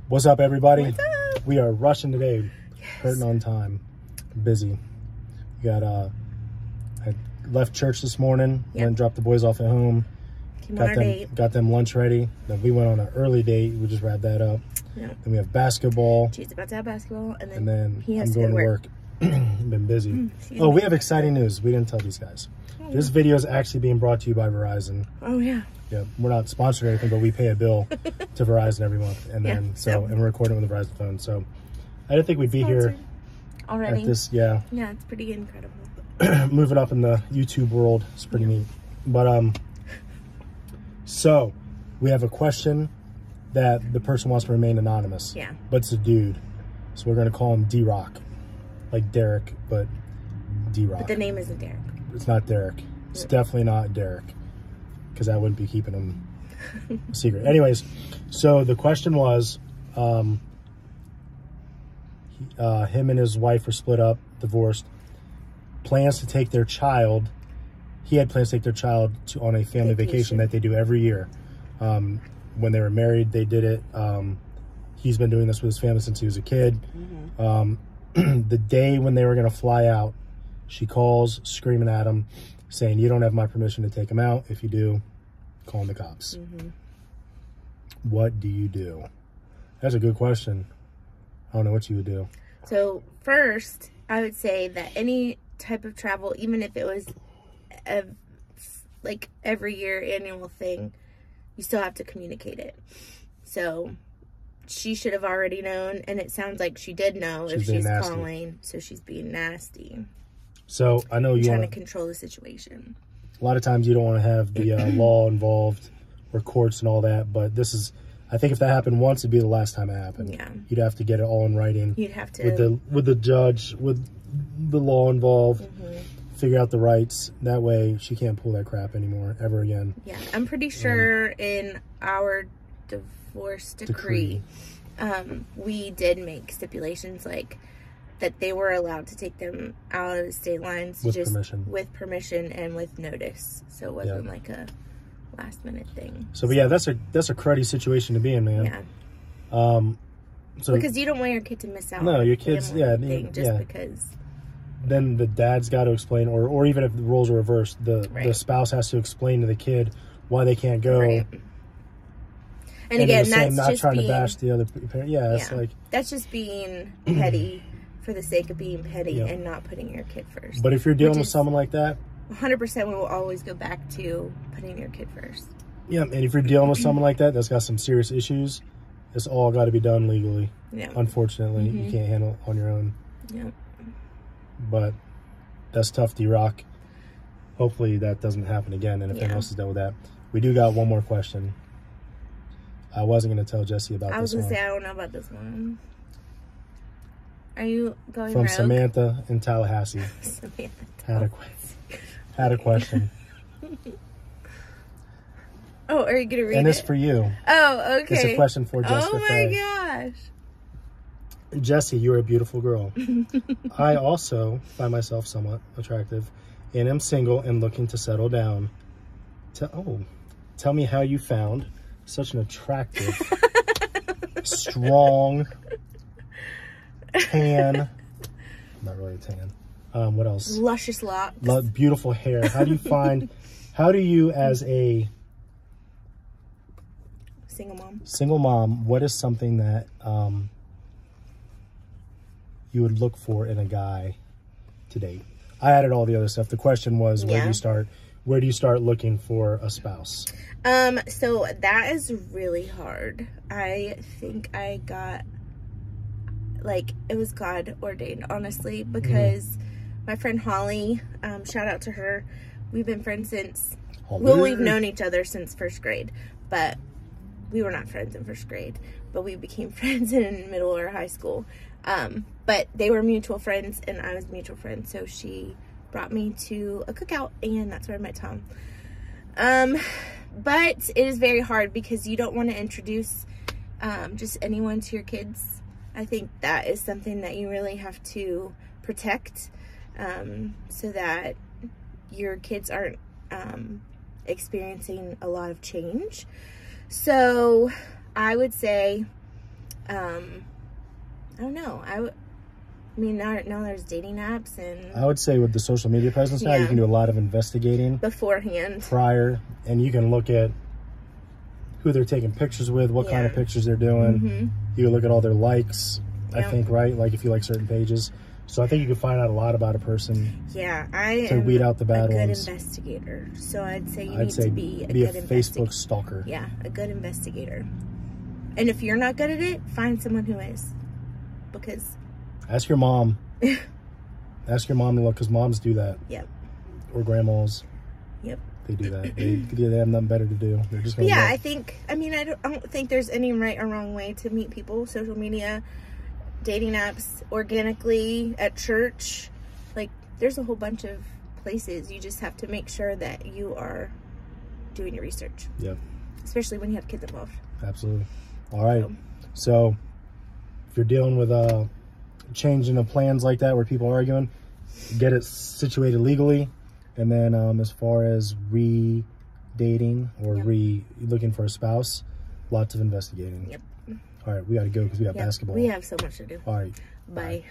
What's up, everybody? What's up? We are rushing today, hurting on time, busy. We got I left church this morning, went and dropped the boys off at home. Got them lunch ready. Then we went on an early date. We just wrapped that up. Yeah. Then we have basketball. She's about to have basketball, and then he has I'm going to work. Been busy. Oh, we have exciting news. We didn't tell these guys. Oh, this video is actually being brought to you by Verizon. Oh yeah. Yeah, we're not sponsored or anything, but we pay a bill to Verizon every month, and then and we're recording with the Verizon phone. So I didn't think we'd be here already. At this, yeah, it's pretty incredible. Moving up in the YouTube world, it's pretty neat. But so we have a question that the person wants to remain anonymous. Yeah, but it's a dude, so we're gonna call him D-Rock, like Derek, but D-Rock. But the name isn't Derek. It's not Derek. It's definitely not Derek, because I wouldn't be keeping him a secret. Anyways, so the question was, him and his wife were split up, divorced. Plans to take their child. He had plans to take their child on a family vacation that they do every year. When they were married, they did it. He's been doing this with his family since he was a kid. The day when they were going to fly out, she calls screaming at him, saying, "You don't have my permission to take him out. If you do, call the cops." What do you do? That's a good question. I don't know what you would do. So first, I would say that any type of travel, even if it was like every year annual thing, you still have to communicate it. So she should have already known, and it sounds like she did know if she's calling. So she's being nasty. So I know you're trying to control the situation. A lot of times you don't want to have the law involved or courts and all that, but this is, I think if that happened once, it'd be the last time it happened. Yeah. You'd have to get it all in writing. You'd have to with the judge, with the law involved, figure out the rights. That way she can't pull that crap anymore ever again. Yeah. I'm pretty sure in our divorce decree, we did make stipulations like that they were allowed to take them out of the state lines with permission and with notice. So it wasn't like a last minute thing. So yeah, that's a cruddy situation to be in, man. Yeah. So because you don't want your kid to miss out. No, your kids, because then the dad's got to explain, or even if the roles are reversed, the spouse has to explain to the kid why they can't go. Right. And again, that's not just trying being, to bash the other parent. Yeah, it's like that's just being petty for the sake of being petty and not putting your kid first. But if you're dealing with someone like that, 100% we will always go back to putting your kid first. Yeah, and if you're dealing with someone like that that's got some serious issues, it's all got to be done legally. Yeah. Unfortunately, you can't handle it on your own. Yeah. But that's tough, D-Rock. Hopefully that doesn't happen again, and if anyone else is done with that. We do got one more question. I wasn't going to tell Jesse about this one. I was going to say, I don't know about this one. Are you going From rogue? Samantha in Tallahassee. Samantha. Had a question. Oh, are you going to read it? And it's for you. Oh, okay. It's a question for Jessica. Oh my gosh. Jesse, you're a beautiful girl. I also find myself somewhat attractive and am single and looking to settle down. Tell me how you found such an attractive, strong, tan, not really a tan. What else? Luscious locks. Beautiful hair. How do you as a single mom, what is something that you would look for in a guy to date? I added all the other stuff. The question was, where do you start looking for a spouse? So that is really hard. I think I got, it was God ordained, honestly, because my friend Holly, shout out to her. We've been friends since, we've known each other since first grade, but we were not friends in first grade, but we became friends in middle or high school. But they were mutual friends and I was mutual friends. So she brought me to a cookout and that's where I met Tom. But it is very hard because you don't want to introduce just anyone to your kids. I think that is something that you really have to protect so that your kids aren't experiencing a lot of change. So I would say I don't know. I mean, now there's dating apps and I would say with the social media presence now, you can do a lot of investigating beforehand, prior, and you can look at who they're taking pictures with, what kind of pictures they're doing. You can look at all their likes, I think, right? Like if you like certain pages. So I think you can find out a lot about a person. Yeah, I to am weed out the bad a good ones. investigator. So I'd say you need to be a good Facebook stalker. Yeah, a good investigator. And if you're not good at it, find someone who is. Because ask your mom. Ask your mom to look, because moms do that. Yep. Or grandmas. Yep. They do that. They have nothing better to do. They're just gonna I don't think there's any right or wrong way to meet people. Social media, dating apps, organically, at church. Like, there's a whole bunch of places. You just have to make sure that you are doing your research. Yep. Especially when you have kids involved. Absolutely. All right. So if you're dealing with changing of plans like that where people are arguing, get it situated legally. And then as far as re-dating or looking for a spouse, lots of investigating. Yep. All right, we got to go because we got basketball. We have so much to do. All right. Bye.